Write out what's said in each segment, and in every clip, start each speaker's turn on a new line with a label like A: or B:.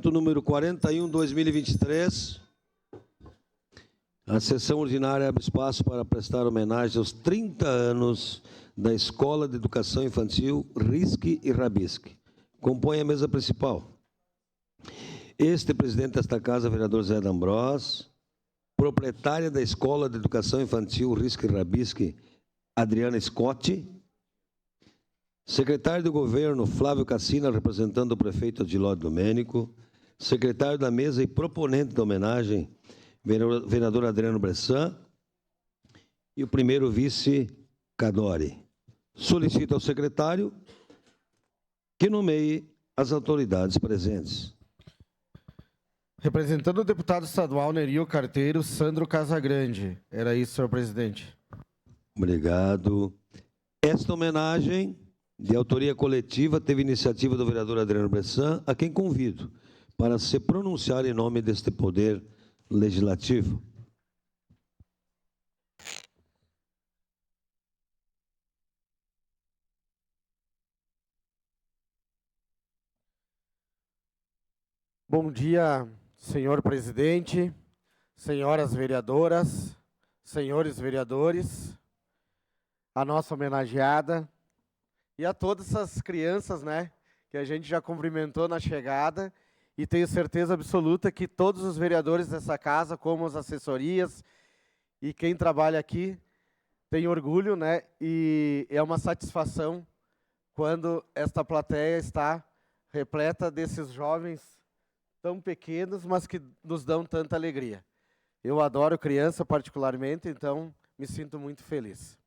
A: Projeto número 41/2023. A sessão ordinária abre espaço para prestar homenagem aos 30 anos da Escola de Educação Infantil Risque e Rabisque. Compõe a mesa principal este presidente desta casa, vereador Zé D'Ambrós, proprietária da Escola de Educação Infantil Risque e Rabisque, Adriana Scott, secretário do Governo, Flávio Cassina, representando o prefeito Adiló Domênico, secretário da mesa e proponente da homenagem, vereador Adriano Bressan, e o primeiro vice, Cadore. Solicito ao secretário que nomeie as autoridades presentes.
B: Representando o deputado estadual Nerio Carteiro, Sandro Casagrande. Era isso, senhor presidente.
A: Obrigado. Esta homenagem de autoria coletiva teve iniciativa do vereador Adriano Bressan, a quem convido para se pronunciar em nome deste poder legislativo.
B: Bom dia, senhor presidente, senhoras vereadoras, senhores vereadores, a nossa homenageada e a todas essas crianças, né, que a gente já cumprimentou na chegada, e tenho certeza absoluta que todos os vereadores dessa casa, como as assessorias e quem trabalha aqui, tem orgulho, né, e é uma satisfação quando esta plateia está repleta desses jovens tão pequenos, mas que nos dão tanta alegria. Eu adoro criança particularmente, então me sinto muito feliz.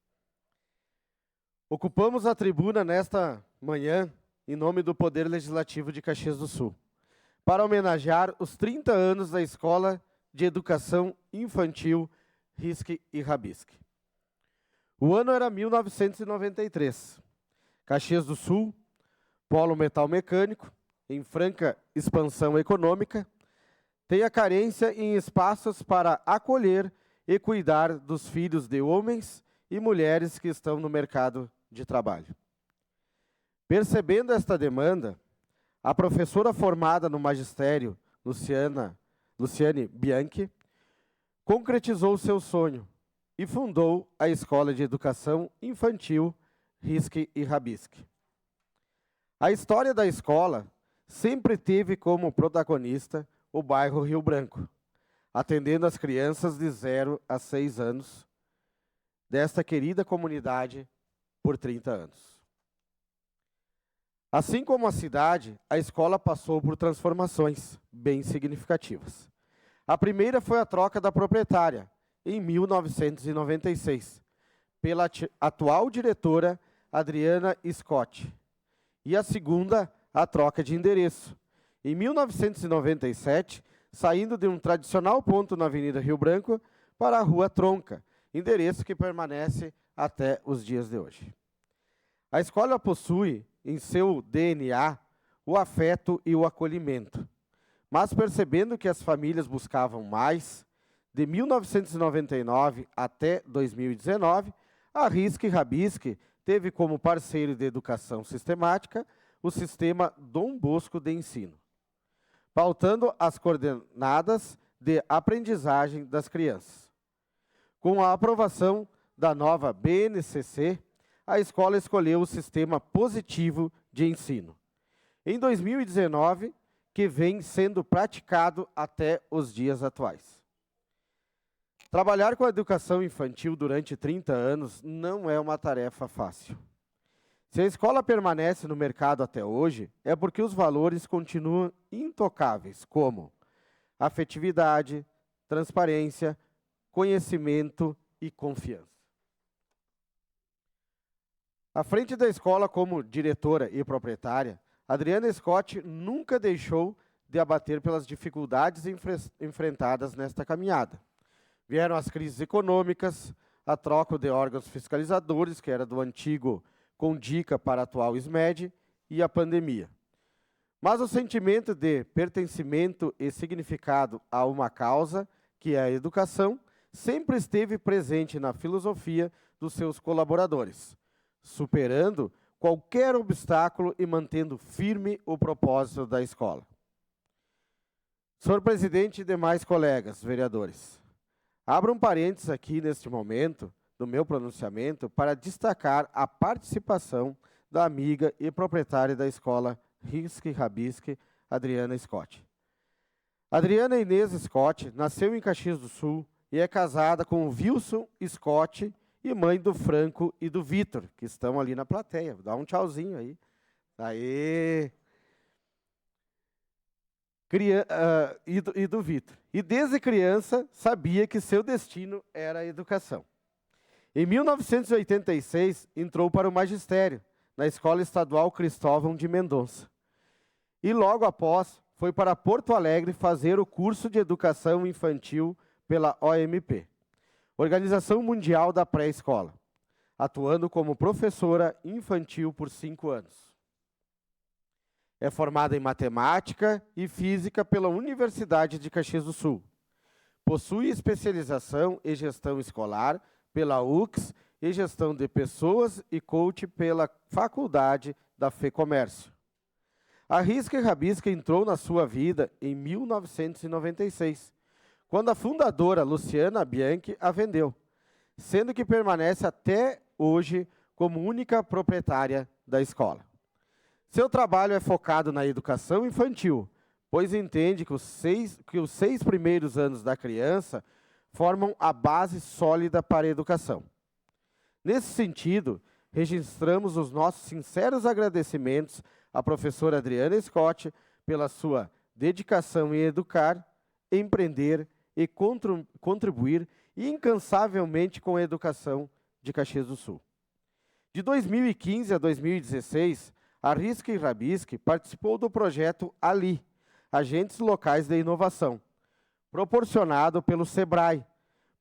B: Ocupamos a tribuna nesta manhã em nome do Poder Legislativo de Caxias do Sul, para homenagear os 30 anos da Escola de Educação Infantil Risque e Rabisque. O ano era 1993. Caxias do Sul, polo metal mecânico, em franca expansão econômica, tem a carência em espaços para acolher e cuidar dos filhos de homens e mulheres que estão no mercado de trabalho. Percebendo esta demanda, a professora formada no magistério, Luciane Bianchi, concretizou seu sonho e fundou a Escola de Educação Infantil Risque e Rabisque. A história da escola sempre teve como protagonista o bairro Rio Branco, atendendo as crianças de 0 a 6 anos desta querida comunidade por 30 anos. Assim como a cidade, a escola passou por transformações bem significativas. A primeira foi a troca da proprietária, em 1996, pela atual diretora Adriana Scott, e a segunda, a troca de endereço. Em 1997, saindo de um tradicional ponto na Avenida Rio Branco para a Rua Tronca, endereço que permanece até os dias de hoje. A escola possui em seu DNA o afeto e o acolhimento, mas percebendo que as famílias buscavam mais, de 1999 até 2019, a Risque e Rabisque teve como parceiro de educação sistemática o sistema Dom Bosco de ensino, pautando as coordenadas de aprendizagem das crianças. Com a aprovação da nova BNCC, a escola escolheu o sistema positivo de ensino. Em 2019, que vem sendo praticado até os dias atuais. Trabalhar com a educação infantil durante 30 anos não é uma tarefa fácil. Se a escola permanece no mercado até hoje, é porque os valores continuam intocáveis, como afetividade, transparência, conhecimento e confiança. À frente da escola como diretora e proprietária, Adriana Scott nunca deixou de abater pelas dificuldades enfrentadas nesta caminhada. Vieram as crises econômicas, a troca de órgãos fiscalizadores, que era do antigo Condica para a atual SMED, e a pandemia. Mas o sentimento de pertencimento e significado a uma causa, que é a educação, sempre esteve presente na filosofia dos seus colaboradores, superando qualquer obstáculo e mantendo firme o propósito da escola. Senhor presidente e demais colegas vereadores, abro um parênteses aqui neste momento do meu pronunciamento para destacar a participação da amiga e proprietária da escola Risque Rabisque, Adriana Scott. Adriana Inês Scott nasceu em Caxias do Sul e é casada com o Wilson Scott e mãe do Franco e do Vitor, que estão ali na plateia. Dá um tchauzinho aí. Aê! E do Vitor. E desde criança sabia que seu destino era a educação. Em 1986, entrou para o magistério, na Escola Estadual Cristóvão de Mendonça. E logo após, foi para Porto Alegre fazer o curso de Educação Infantil pela OMP, Organização Mundial da Pré-Escola, atuando como professora infantil por 5 anos. É formada em Matemática e Física pela Universidade de Caxias do Sul. Possui especialização em Gestão Escolar pela UX e Gestão de Pessoas e Coach pela Faculdade da FEComércio. A Risque Rabisque entrou na sua vida em 1996, quando a fundadora Luciana Bianchi a vendeu, sendo que permanece até hoje como única proprietária da escola. Seu trabalho é focado na educação infantil, pois entende que os seis primeiros anos da criança formam a base sólida para a educação. Nesse sentido, registramos os nossos sinceros agradecimentos à professora Adriana Scott pela sua dedicação em educar, empreender e contribuir incansavelmente com a educação de Caxias do Sul. De 2015 a 2016, a Risque Rabisque participou do projeto ALI, Agentes Locais de Inovação, proporcionado pelo SEBRAE,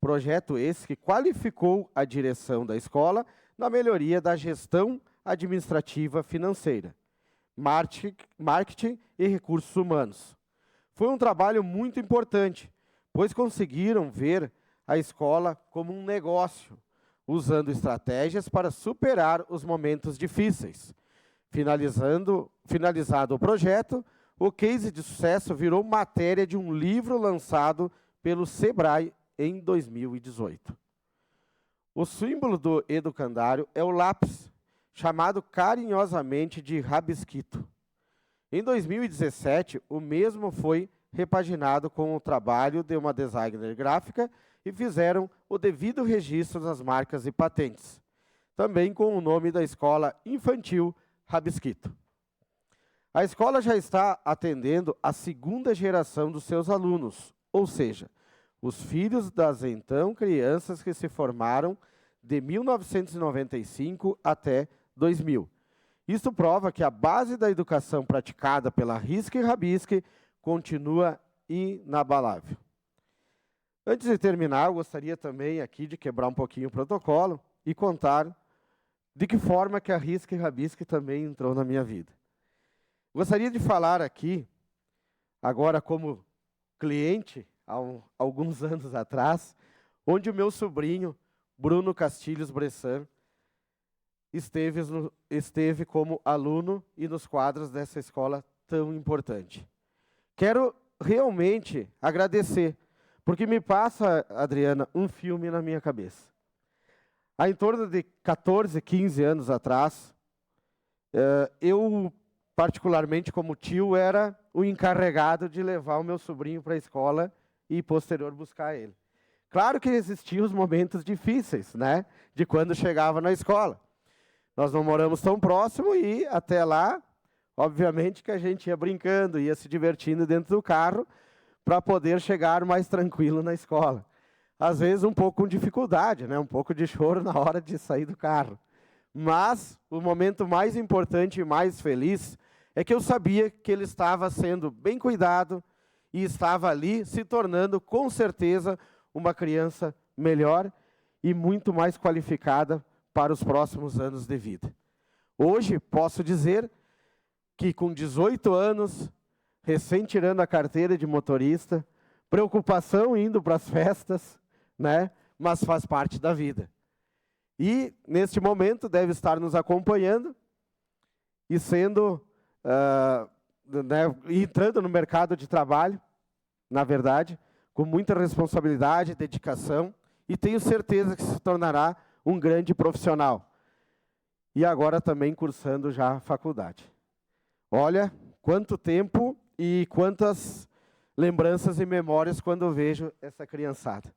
B: projeto esse que qualificou a direção da escola na melhoria da gestão administrativa financeira, marketing e recursos humanos. Foi um trabalho muito importante, pois conseguiram ver a escola como um negócio, usando estratégias para superar os momentos difíceis. Finalizado o projeto, o case de sucesso virou matéria de um livro lançado pelo SEBRAE em 2018. O símbolo do educandário é o lápis, chamado carinhosamente de rabisquito. Em 2017, o mesmo foi repaginado com o trabalho de uma designer gráfica e fizeram o devido registro das marcas e patentes, também com o nome da escola infantil Rabisquito. A escola já está atendendo a segunda geração dos seus alunos, ou seja, os filhos das então crianças que se formaram de 1995 até 2000. Isso prova que a base da educação praticada pela Risque Rabisque continua inabalável. Antes de terminar, eu gostaria também aqui de quebrar um pouquinho o protocolo e contar de que forma que a Risque Rabisque também entrou na minha vida. Gostaria de falar aqui, agora como cliente, há alguns anos atrás, onde o meu sobrinho, Bruno Castilhos Bressan, esteve como aluno e nos quadros dessa escola tão importante. Quero realmente agradecer, porque me passa, Adriana, um filme na minha cabeça. Há em torno de 14, 15 anos atrás, eu, particularmente como tio, era o encarregado de levar o meu sobrinho para a escola e, posterior, buscar ele. Claro que existiam os momentos difíceis, né, de quando chegava na escola. Nós não moramos tão próximo e, até lá, obviamente que a gente ia brincando, ia se divertindo dentro do carro para poder chegar mais tranquilo na escola. Às vezes um pouco com dificuldade, né? Um pouco de choro na hora de sair do carro. Mas o momento mais importante e mais feliz é que eu sabia que ele estava sendo bem cuidado e estava ali se tornando, com certeza, uma criança melhor e muito mais qualificada para os próximos anos de vida. Hoje, posso dizer que com 18 anos, recém tirando a carteira de motorista, preocupação indo para as festas, né? Mas faz parte da vida. E, neste momento, deve estar nos acompanhando e sendo, entrando no mercado de trabalho, na verdade, com muita responsabilidade, dedicação, e tenho certeza que se tornará um grande profissional. E agora também cursando já a faculdade. Olha, quanto tempo e quantas lembranças e memórias quando eu vejo essa criançada.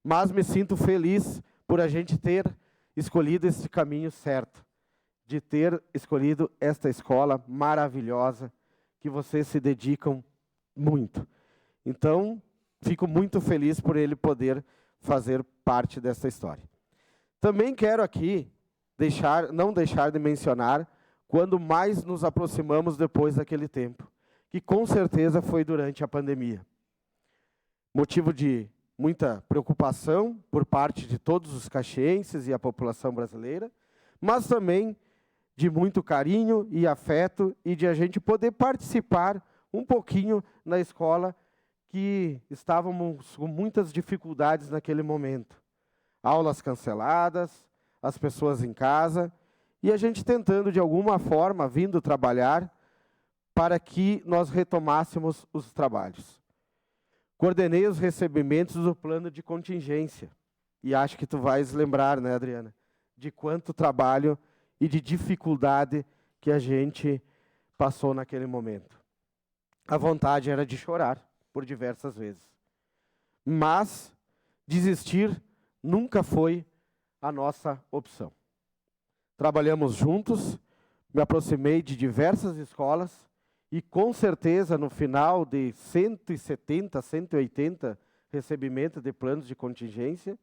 B: Mas me sinto feliz por a gente ter escolhido esse caminho certo, de ter escolhido esta escola maravilhosa, que vocês se dedicam muito. Então, fico muito feliz por ele poder fazer parte dessa história. Também quero aqui não deixar de mencionar quando mais nos aproximamos depois daquele tempo, que com certeza foi durante a pandemia. Motivo de muita preocupação por parte de todos os caxienses e a população brasileira, mas também de muito carinho e afeto e de a gente poder participar um pouquinho na escola que estávamos com muitas dificuldades naquele momento. Aulas canceladas, as pessoas em casa, e a gente tentando, de alguma forma, vindo trabalhar para que nós retomássemos os trabalhos. Coordenei os recebimentos do plano de contingência, e acho que tu vais lembrar, né, Adriana, de quanto trabalho e de dificuldade que a gente passou naquele momento. A vontade era de chorar, por diversas vezes. Mas desistir nunca foi a nossa opção. Trabalhamos juntos, me aproximei de diversas escolas e, com certeza, no final de 170, 180 recebimentos de planos de contingência,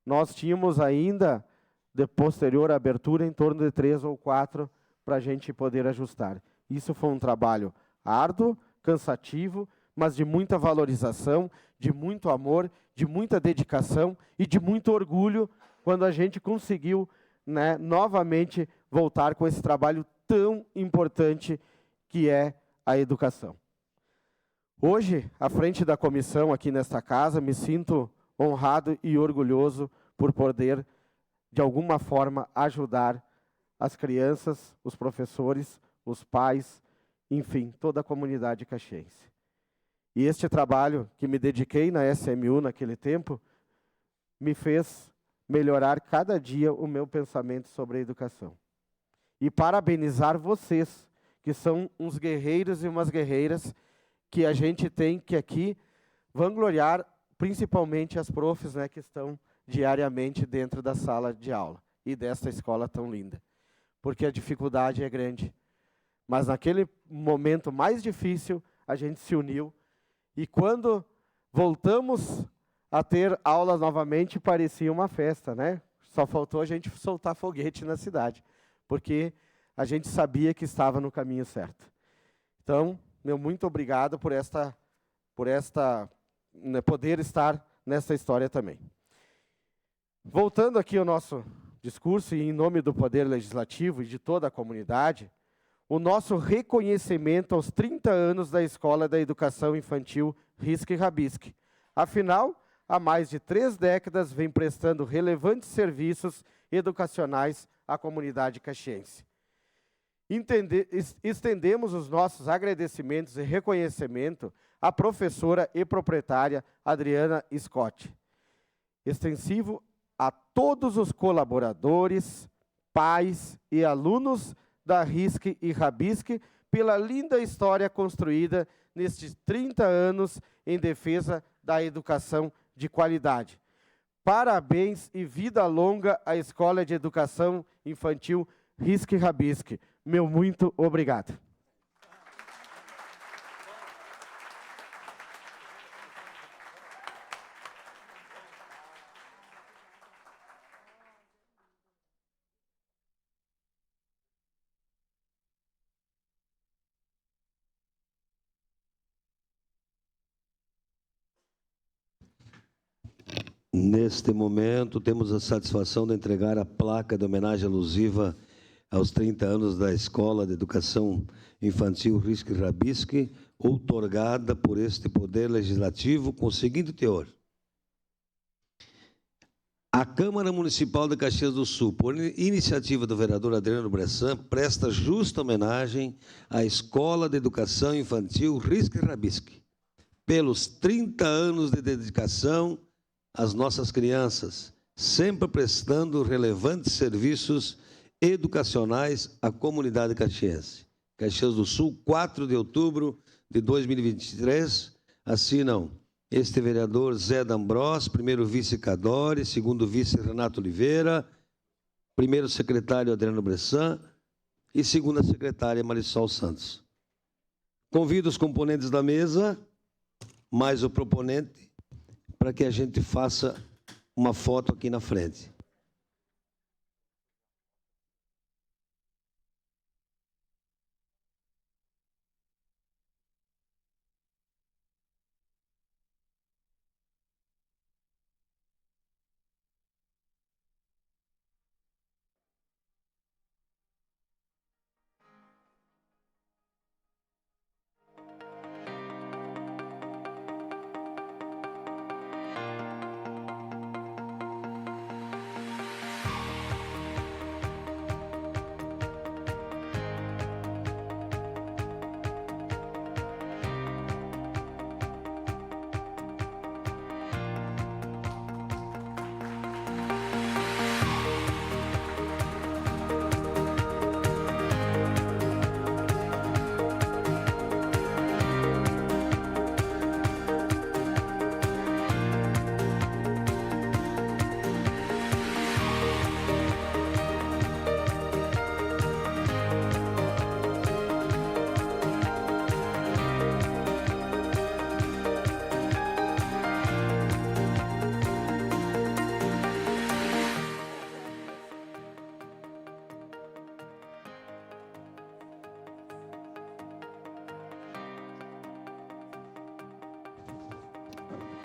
B: nós tínhamos ainda, de posterior abertura, em torno de 3 ou 4 para a gente poder ajustar. Isso foi um trabalho árduo, cansativo, mas de muita valorização, de muito amor, de muita dedicação e de muito orgulho quando a gente conseguiu, né, novamente voltar com esse trabalho tão importante que é a educação. Hoje, à frente da comissão aqui nesta casa, me sinto honrado e orgulhoso por poder, de alguma forma, ajudar as crianças, os professores, os pais, enfim, toda a comunidade caxiense. E este trabalho que me dediquei na SMU naquele tempo, me fez melhorar cada dia o meu pensamento sobre a educação. E parabenizar vocês, que são uns guerreiros e umas guerreiras, que a gente tem que aqui vangloriar, principalmente as profs, né, que estão diariamente dentro da sala de aula e desta escola tão linda. Porque a dificuldade é grande. Mas naquele momento mais difícil, a gente se uniu. E quando voltamos a ter aulas novamente, parecia uma festa, né? Só faltou a gente soltar foguete na cidade, porque a gente sabia que estava no caminho certo. Então, meu muito obrigado por né, poder estar nessa história também. Voltando aqui ao nosso discurso, e em nome do Poder Legislativo e de toda a comunidade, o nosso reconhecimento aos 30 anos da Escola da Educação Infantil Risque Rabisque. Afinal, há mais de 3 décadas vem prestando relevantes serviços educacionais à comunidade caxiense. Estendemos os nossos agradecimentos e reconhecimento à professora e proprietária Adriana Scott. Extensivo a todos os colaboradores, pais e alunos da Risque e Rabisque pela linda história construída nestes 30 anos em defesa da educação de qualidade. Parabéns e vida longa à Escola de Educação Infantil Risque e Rabisque. Meu muito obrigado.
A: Neste momento, temos a satisfação de entregar a placa de homenagem alusiva aos 30 anos da Escola de Educação Infantil Risque e Rabisque, outorgada por este Poder Legislativo com o seguinte teor. A Câmara Municipal de Caxias do Sul, por iniciativa do vereador Adriano Bressan, presta justa homenagem à Escola de Educação Infantil Risque e Rabisque, pelos 30 anos de dedicação às nossas crianças, sempre prestando relevantes serviços educacionais à comunidade caxiense. Caxias do Sul, 4 de outubro de 2023, assinam este vereador Zé D'Ambrós, primeiro vice Cadore, segundo vice Renato Oliveira, primeiro secretário Adriano Bressan e segunda secretária Marisol Santos. Convido os componentes da mesa, mais o proponente, para que a gente faça uma foto aqui na frente.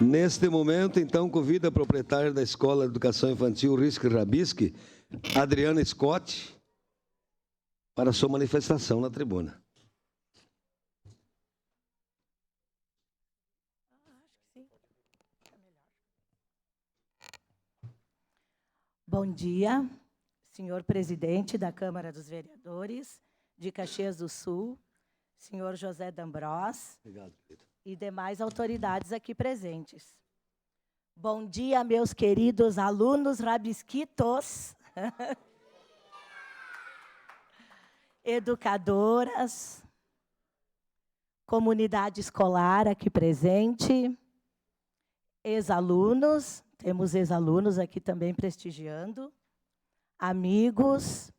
A: Neste momento, então, convido a proprietária da Escola de Educação Infantil Risque Rabisque, Adriana Scott, para a sua manifestação na tribuna.
C: Bom dia, senhor presidente da Câmara dos Vereadores de Caxias do Sul, senhor José D'Ambrós. Obrigado, querido. E demais autoridades aqui presentes. Bom dia, meus queridos alunos rabisquitos, educadoras, comunidade escolar aqui presente, ex-alunos, temos ex-alunos aqui também prestigiando, amigos,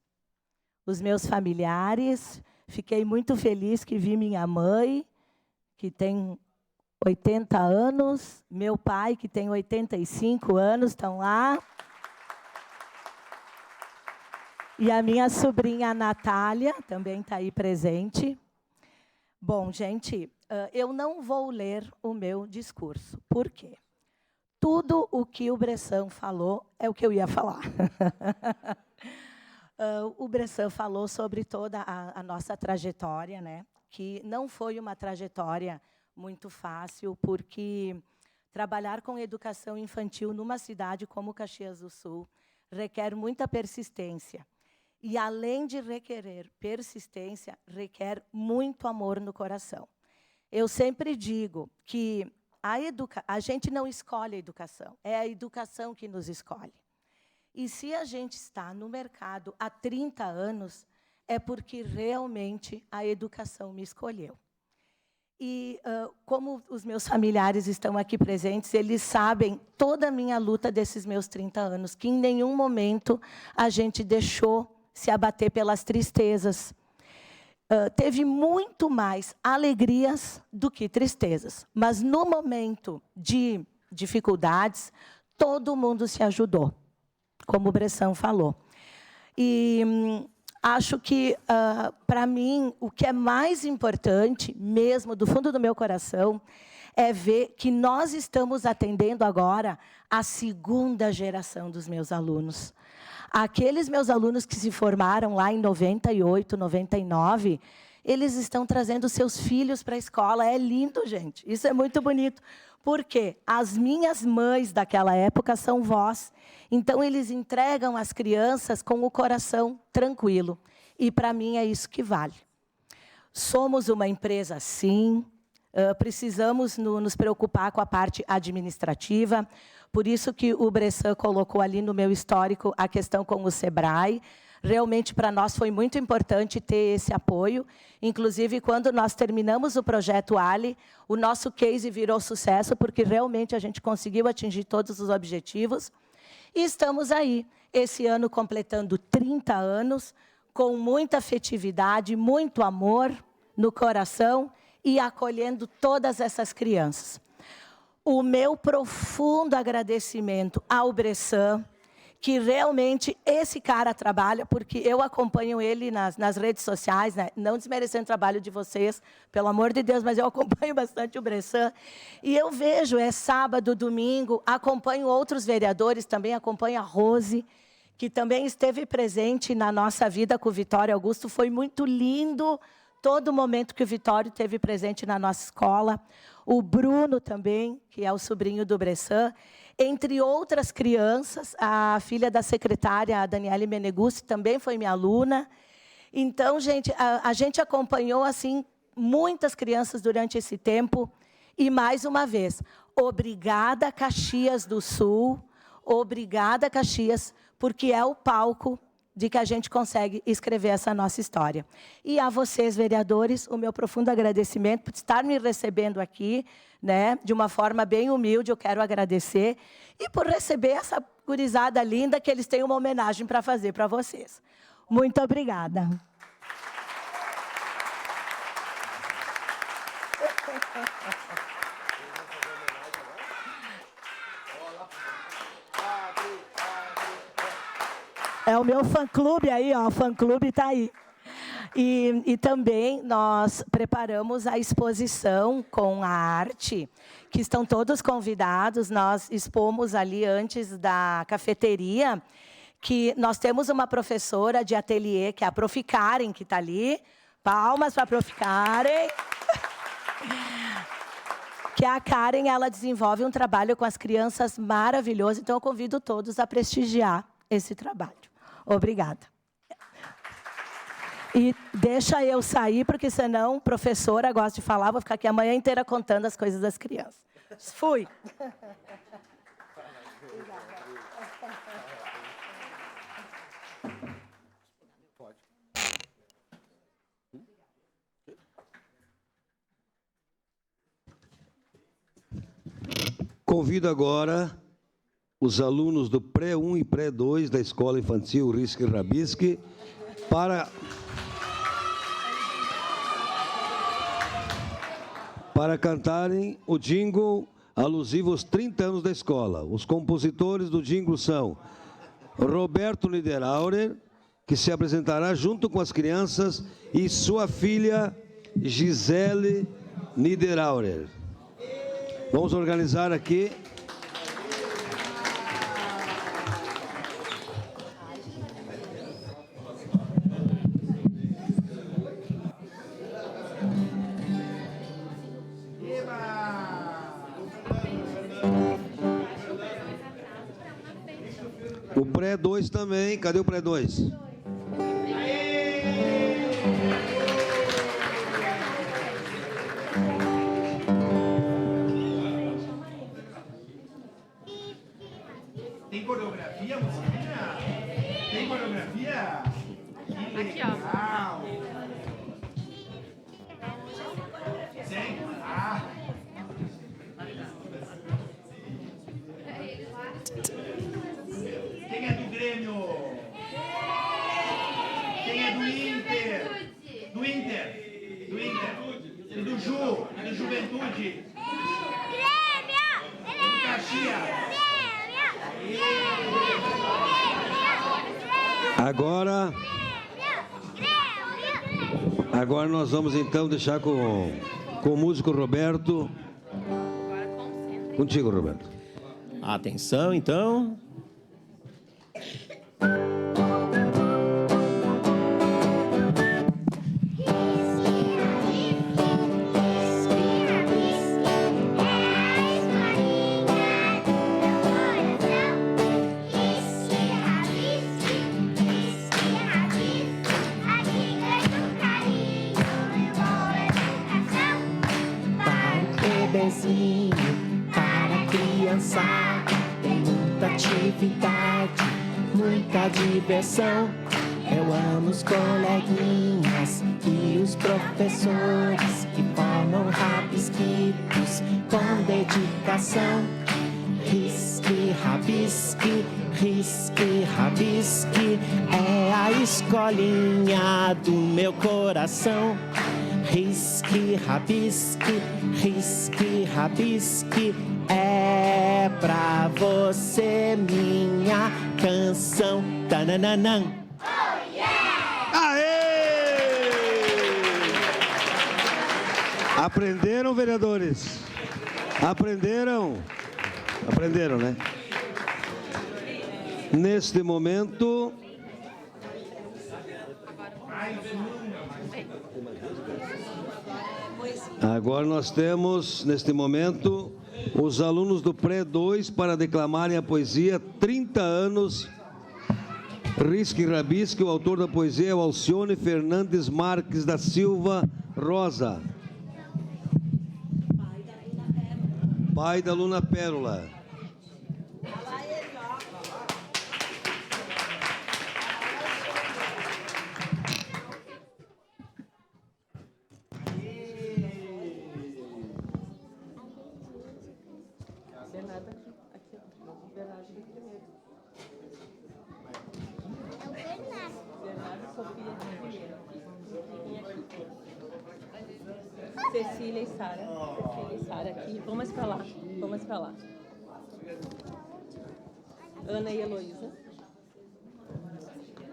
C: os meus familiares. Fiquei muito feliz que vi minha mãe, que tem 80 anos, meu pai, que tem 85 anos, estão lá. E a minha sobrinha Natália também está aí presente. Bom, gente, eu não vou ler o meu discurso. Por quê? Tudo o que o Bressan falou é o que eu ia falar. O Bressan falou sobre toda a nossa trajetória, né? Que não foi uma trajetória muito fácil, porque trabalhar com educação infantil numa cidade como Caxias do Sul requer muita persistência. E, além de requerer persistência, requer muito amor no coração. Eu sempre digo que a gente não escolhe a educação, é a educação que nos escolhe. E se a gente está no mercado há 30 anos, é porque realmente a educação me escolheu. E como os meus familiares estão aqui presentes, eles sabem toda a minha luta desses meus 30 anos, que em nenhum momento a gente deixou se abater pelas tristezas. Teve muito mais alegrias do que tristezas. Mas no momento de dificuldades, todo mundo se ajudou, como o Bressan falou. E acho que, para mim, o que é mais importante, mesmo do fundo do meu coração, é ver que nós estamos atendendo agora a segunda geração dos meus alunos. Aqueles meus alunos que se formaram lá em 98, 99, eles estão trazendo seus filhos para a escola. É lindo, gente. Isso é muito bonito. Por quê? As minhas mães daquela época são vós. Então, eles entregam as crianças com o coração tranquilo. E, para mim, é isso que vale. Somos uma empresa, sim. precisamos nos preocupar com a parte administrativa. Por isso que o Bressan colocou ali no meu histórico a questão com o SEBRAE. Realmente, para nós, foi muito importante ter esse apoio. Inclusive, quando nós terminamos o projeto Ali, o nosso case virou sucesso, porque realmente a gente conseguiu atingir todos os objetivos. E estamos aí, esse ano completando 30 anos, com muita afetividade, muito amor no coração e acolhendo todas essas crianças. O meu profundo agradecimento ao Bressan, que realmente esse cara trabalha, porque eu acompanho ele nas redes sociais, né? Não desmerecendo o trabalho de vocês, pelo amor de Deus, mas eu acompanho bastante o Bressan. E eu vejo, sábado, domingo, acompanho outros vereadores, também acompanho a Rose, que também esteve presente na nossa vida com o Vitório Augusto. Foi muito lindo todo momento que o Vitório esteve presente na nossa escola. O Bruno também, que é o sobrinho do Bressan. Entre outras crianças, a filha da secretária, a Daniele Meneguzzi, também foi minha aluna. Então, gente, a gente acompanhou assim muitas crianças durante esse tempo. E, mais uma vez, obrigada, Caxias do Sul, obrigada, Caxias, porque é o palco de que a gente consegue escrever essa nossa história. E a vocês, vereadores, o meu profundo agradecimento por estar me recebendo aqui, né, de uma forma bem humilde, eu quero agradecer, e por receber essa gurizada linda, que eles têm uma homenagem para fazer para vocês. Muito obrigada. É o meu fã-clube aí, ó, o fã-clube está aí. E também nós preparamos a exposição com a arte, que estão todos convidados. Nós expomos ali antes da cafeteria, que nós temos uma professora de ateliê, que é a Prof. Karen, que está ali. Palmas para a Prof. Karen. Que a Karen, ela desenvolve um trabalho com as crianças maravilhoso. Então, eu convido todos a prestigiar esse trabalho. Obrigada. E deixa eu sair, porque senão, professora, gosta de falar, vou ficar aqui a manhã inteira contando as coisas das crianças. Fui.
A: Convido agora os alunos do Pré-1 e Pré-2 da Escola Infantil Risque Rabisque para cantarem o jingle alusivo aos 30 anos da escola. Os compositores do jingle são Roberto Niederauer, que se apresentará junto com as crianças, e sua filha Gisele Niederauer. Vamos organizar aqui. O Pré-2 também. Cadê o Pré-2?
D: Tem coreografia, musiquinha? Tem coreografia? Que legal! Tem? Ah! Quem é do Grêmio? Quem é do Inter? Do Inter? Do Inter? E do Ju? E do Juventude?
E: Grêmio!
D: E do Caxias?
A: Agora nós vamos então deixar com o músico Roberto. Contigo, Roberto.
F: Atenção, então.
E: Bye. para a criançada. Tem muita atividade, muita diversão. Eu amo os coleguinhas e os professores que formam rabisquitos com dedicação. Risque, rabisque, risque, rabisque, é a escolinha do meu coração. Risque, rabisque, risque, rabisque, é pra você minha canção. Tananã.
A: Aê! Aprenderam, vereadores? Aprenderam? Aprenderam, né? Neste momento... Agora nós temos, neste momento, os alunos do Pré-2 para declamarem a poesia 30 anos... Risque Rabisque, o autor da poesia é o Alcione Fernandes Marques da Silva Rosa. Pai da Luna Pérola.
G: Cecília e Sara. Cecília e Sara aqui. Vamos mais pra lá. Vamos mais pra lá. Ana e Heloísa.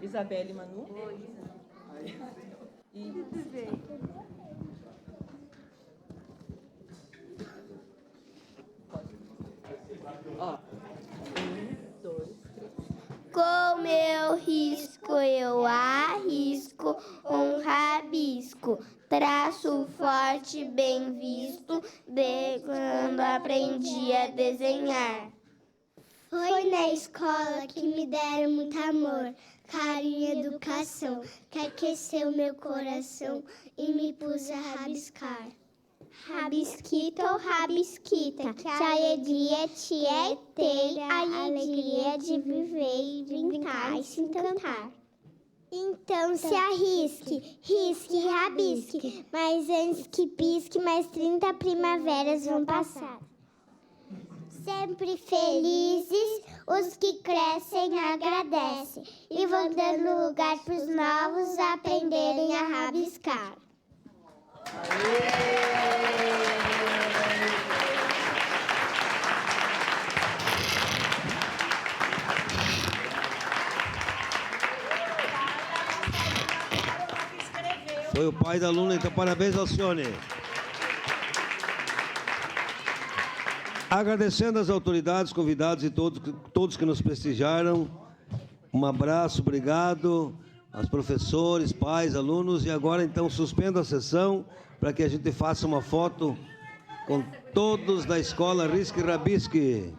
G: Isabela e Manu. E... Ó. 1, 2, 3.
H: Com meu risco eu arrisco um rabisco, traço forte bem visto, de quando aprendi a desenhar. Foi na escola que me deram muito amor, carinho e educação, que aqueceu meu coração e me pus a rabiscar. Rabisquito ou rabisquita, que a alegria te é ter a alegria de viver e brincar e se encantar. Então se arrisque, risque, rabisque, mas antes que pisque, mais 30 primaveras vão passar. Sempre felizes, os que crescem agradecem e vão dando lugar para os novos aprenderem a rabiscar.
A: Foi o pai da aluna, então parabéns, Alcione. Agradecendo às autoridades, convidados e todos que nos prestigiaram. Um abraço, obrigado aos professores, pais, alunos. E agora, então, suspendo a sessão para que a gente faça uma foto com todos da escola Risque Rabisque.